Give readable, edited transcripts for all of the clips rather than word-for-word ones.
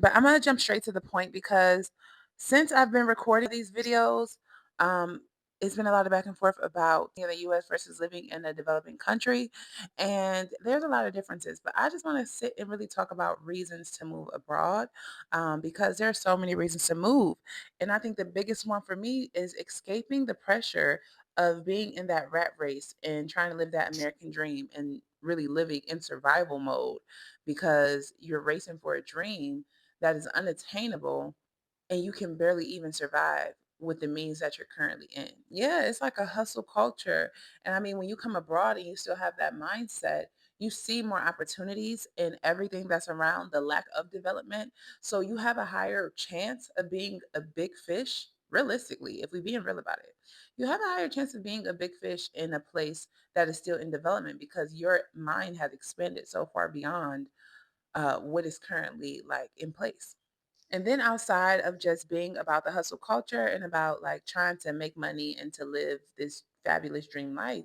But I'm gonna jump straight to the point because since I've been recording these videos, um, it's been a lot of back and forth about in the US versus living in a developing country. And there's a lot of differences, but I just want to sit and really talk about reasons to move abroad because there are so many reasons to move. And I think the biggest one for me is escaping the pressure of being in that rat race and trying to live that American dream and really living in survival mode because you're racing for a dream that is unattainable and you can barely even survive with the means that you're currently in. Yeah, it's like a hustle culture. And I mean, when you come abroad and you still have that mindset, you see more opportunities in everything that's around the lack of development. So you have a higher chance of being a big fish, realistically, if we're being real about it. You have a higher chance of being a big fish in a place that is still in development because your mind has expanded so far beyond what is currently like in place. And then outside of just being about the hustle culture and about like trying to make money and to live this fabulous dream life,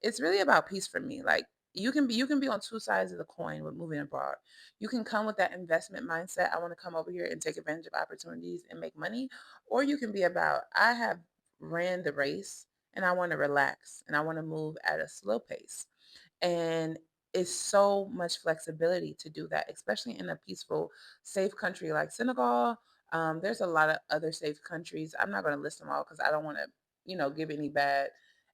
it's really about peace for me. Like you can be on two sides of the coin with moving abroad. You can come with that investment mindset. I want to come over here and take advantage of opportunities and make money. Or you can be about I have ran the race and I want to relax and I want to move at a slow pace. And it's so much flexibility to do that, especially in a peaceful, safe country like Senegal. There's a lot of other safe countries. I'm not going to list them all because I don't want to, give any bad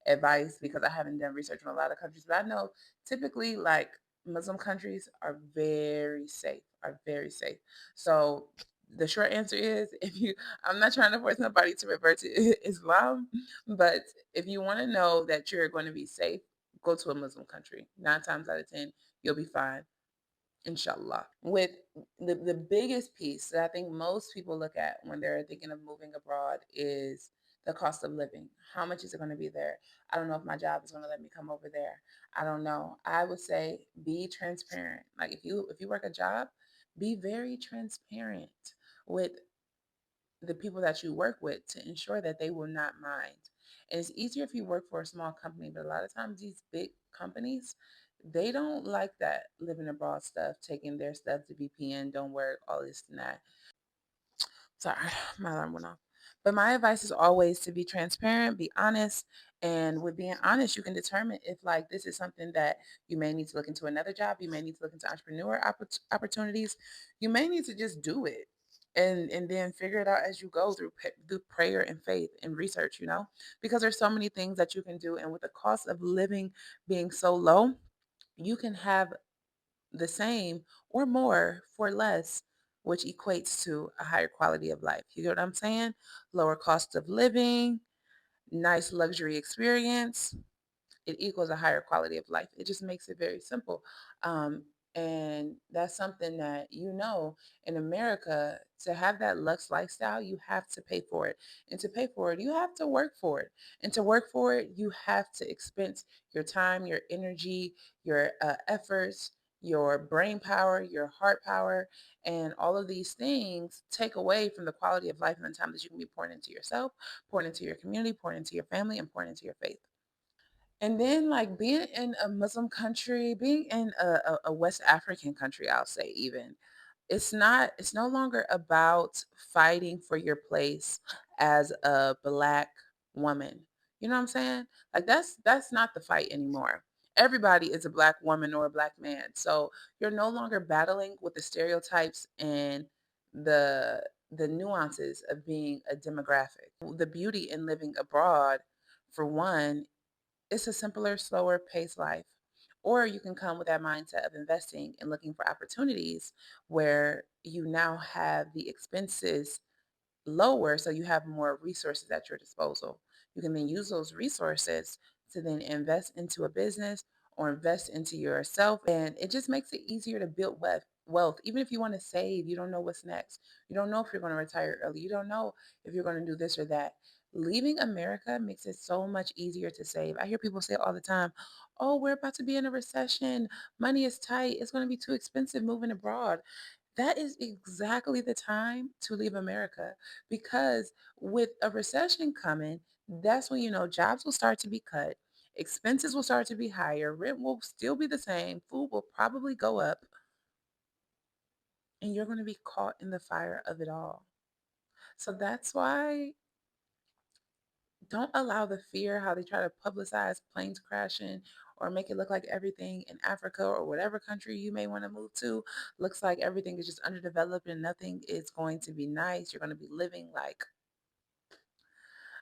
advice because I haven't done research on a lot of countries. But I know typically like Muslim countries are very safe, are very safe. So the short answer is I'm not trying to force nobody to revert to Islam, but if you want to know that you're going to be safe, go to a Muslim country. 9 times out of 10, you'll be fine, inshallah. With the biggest piece that I think most people look at when they're thinking of moving abroad is the cost of living. How much is it going to be there? I don't know if my job is going to let me come over there. I don't know. I would say be transparent. Like if you work a job, be very transparent with the people that you work with to ensure that they will not mind. And it's easier if you work for a small company, but a lot of times these big companies, they don't like that living abroad stuff, taking their stuff to VPN, don't work, all this and that. Sorry, my alarm went off. But my advice is always to be transparent, be honest, and with being honest, you can determine if like this is something that you may need to look into another job, you may need to look into entrepreneur opportunities, you may need to just do it. And then figure it out as you go through prayer and faith and research, because there's so many things that you can do. And with the cost of living being so low, you can have the same or more for less, which equates to a higher quality of life. You get what I'm saying? Lower cost of living, nice luxury experience, it equals a higher quality of life. It just makes it very simple. And that's something that, in America, to have that lux lifestyle, you have to pay for it. And to pay for it, you have to work for it. And to work for it, you have to expense your time, your energy, your efforts, your brain power, your heart power, and all of these things take away from the quality of life and the time that you can be pouring into yourself, pouring into your community, pouring into your family, and pouring into your faith. And then, like being in a Muslim country, being in a West African country, I'll say even, it's no longer about fighting for your place as a black woman. You know what I'm saying? Like that's not the fight anymore. Everybody is a black woman or a black man. So you're no longer battling with the stereotypes and the the nuances of being a demographic. The beauty in living abroad, for one, it's a simpler, slower paced life. Or you can come with that mindset of investing and looking for opportunities where you now have the expenses lower, so you have more resources at your disposal. You can then use those resources to then invest into a business or invest into yourself. And it just makes it easier to build wealth. Even if you want to save, you don't know what's next. You don't know if you're going to retire early. You don't know if you're going to do this or that. Leaving America makes it so much easier to save. I hear people say all the time, oh, we're about to be in a recession. Money is tight. It's going to be too expensive moving abroad. That is exactly the time to leave America because with a recession coming, that's when jobs will start to be cut, expenses will start to be higher, rent will still be the same, food will probably go up, and you're going to be caught in the fire of it all. So that's why don't allow the fear, how they try to publicize planes crashing or make it look like everything in Africa or whatever country you may want to move to looks like everything is just underdeveloped and nothing is going to be nice. You're going to be living like,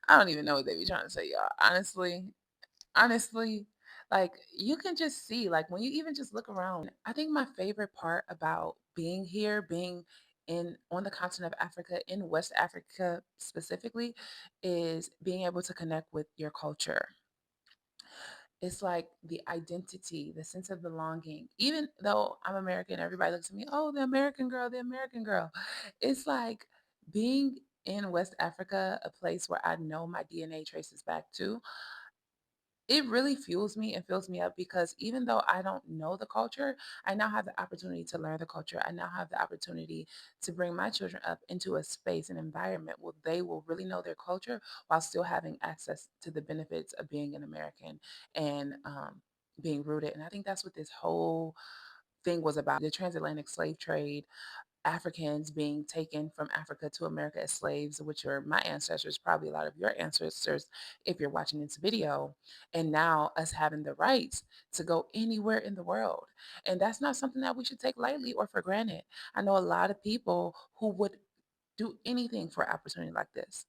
I don't even know what they be trying to say, y'all. Honestly, like you can just see, like when you even just look around. I think my favorite part about being here, being in on the continent of Africa, in West Africa specifically, is being able to connect with your culture. It's like the identity, the sense of belonging. Even though I'm American, everybody looks at me, oh, the American girl, the American girl. It's like being in West Africa, a place where I know my DNA traces back to, it really fuels me and fills me up because even though I don't know the culture, I now have the opportunity to learn the culture. I now have the opportunity to bring my children up into a space, an environment where they will really know their culture while still having access to the benefits of being an American and being rooted. And I think that's what this whole thing was about, the transatlantic slave trade, Africans being taken from Africa to America as slaves, which are my ancestors, probably a lot of your ancestors, if you're watching this video, and now us having the rights to go anywhere in the world. And that's not something that we should take lightly or for granted. I know a lot of people who would do anything for an opportunity like this.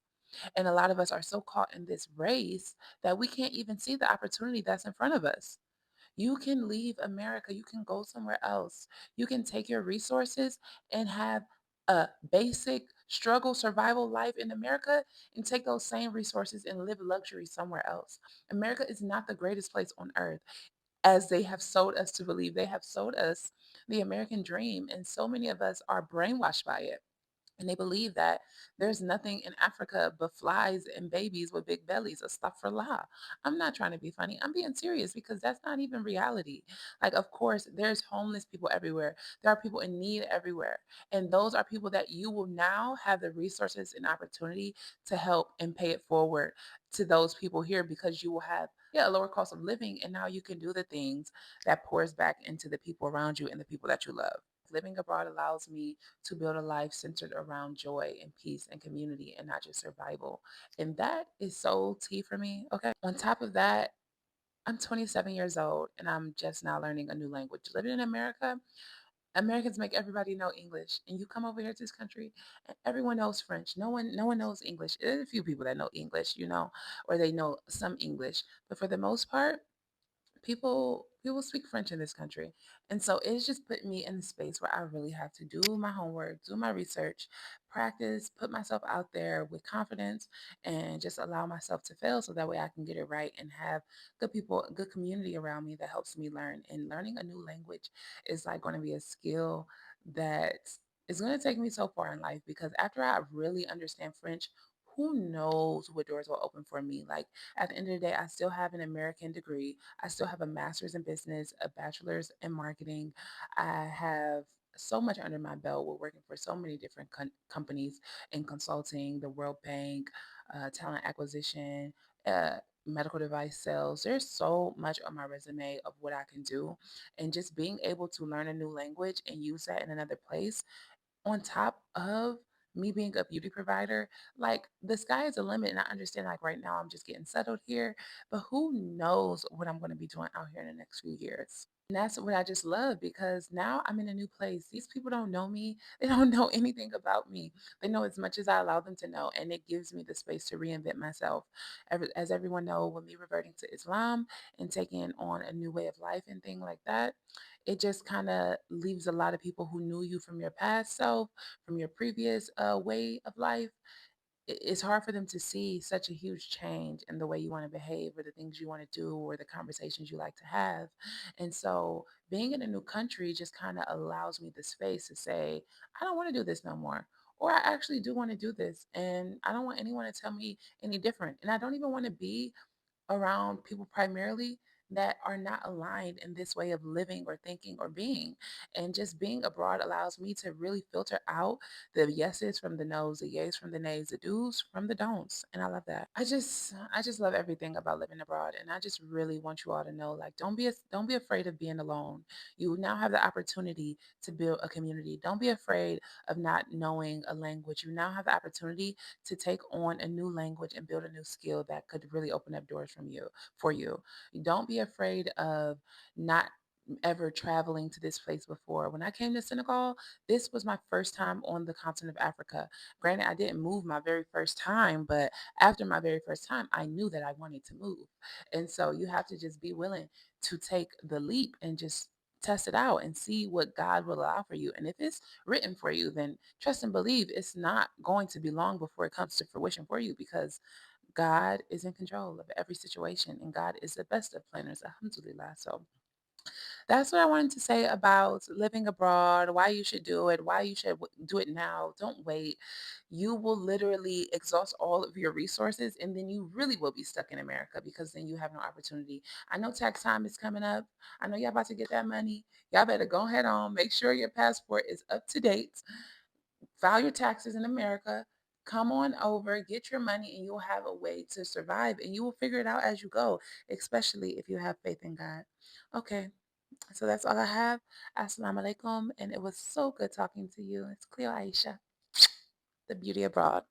And a lot of us are so caught in this race that we can't even see the opportunity that's in front of us. You can leave America. You can go somewhere else. You can take your resources and have a basic struggle survival life in America and take those same resources and live luxury somewhere else. America is not the greatest place on earth as they have sold us to believe. They have sold us the American dream, and so many of us are brainwashed by it. And they believe that there's nothing in Africa but flies and babies with big bellies. Astaghfirullah. I'm not trying to be funny. I'm being serious because that's not even reality. Like, of course, there's homeless people everywhere. There are people in need everywhere. And those are people that you will now have the resources and opportunity to help and pay it forward to those people here because you will have, yeah, a lower cost of living. And now you can do the things that pours back into the people around you and the people that you love. Living abroad allows me to build a life centered around joy and peace and community and not just survival. And that is so tea for me. Okay. On top of that, I'm 27 years old and I'm just now learning a new language. Living in America, Americans make everybody know English. And you come over here to this country and everyone knows French. No one knows English. There's a few people that know English, or they know some English. But for the most part, people speak French in this country. And so it's just put me in the space where I really have to do my homework, do my research, practice, put myself out there with confidence and just allow myself to fail so that way I can get it right and have good people, good community around me that helps me learn. And learning a new language is like going to be a skill that is going to take me so far in life because after I really understand French, who knows what doors will open for me? Like at the end of the day, I still have an American degree. I still have a master's in business, a bachelor's in marketing. I have so much under my belt. We're working for so many different companies in consulting, the World Bank, talent acquisition, uh, medical device sales. There's so much on my resume of what I can do. And just being able to learn a new language and use that in another place on top of me being a beauty provider, like the sky is the limit. And I understand, like, right now, I'm just getting settled here, but who knows what I'm going to be doing out here in the next few years. And that's what I just love because now I'm in a new place. These people don't know me. They don't know anything about me. They know as much as I allow them to know. And it gives me the space to reinvent myself. As everyone knows, with me reverting to Islam and taking on a new way of life and things like that, it just kind of leaves a lot of people who knew you from your past self, from your previous way of life. It's hard for them to see such a huge change in the way you want to behave or the things you want to do or the conversations you like to have. And so being in a new country just kind of allows me the space to say, I don't want to do this no more. Or I actually do want to do this. And I don't want anyone to tell me any different. And I don't even want to be around people primarily that are not aligned in this way of living or thinking or being. And just being abroad allows me to really filter out the yeses from the nos, the yays from the nays, the do's from the don'ts. And I love that. I just love everything about living abroad. And I just really want you all to know, like, don't be afraid of being alone. You now have the opportunity to build a community. Don't be afraid of not knowing a language. You now have the opportunity to take on a new language and build a new skill that could really open up doors from you for you. Don't be afraid of not ever traveling to this place before. When I came to Senegal, this was my first time on the continent of Africa. Granted, I didn't move my very first time, but after my very first time, I knew that I wanted to move. And so you have to just be willing to take the leap and just test it out and see what God will allow for you. And if it's written for you, then trust and believe it's not going to be long before it comes to fruition for you, because God is in control of every situation and God is the best of planners. Alhamdulillah. So that's what I wanted to say about living abroad, why you should do it, why you should do it now. Don't wait. You will literally exhaust all of your resources and then you really will be stuck in America because then you have no opportunity. I know tax time is coming up. I know y'all about to get that money. Y'all better go ahead on, make sure your passport is up to date, file your taxes in America, come on over, get your money, and you'll have a way to survive and you will figure it out as you go, especially if you have faith in God. Okay, so that's all I have. Assalamu alaikum. And it was so good talking to you. It's Cleo Aisha, the beauty abroad.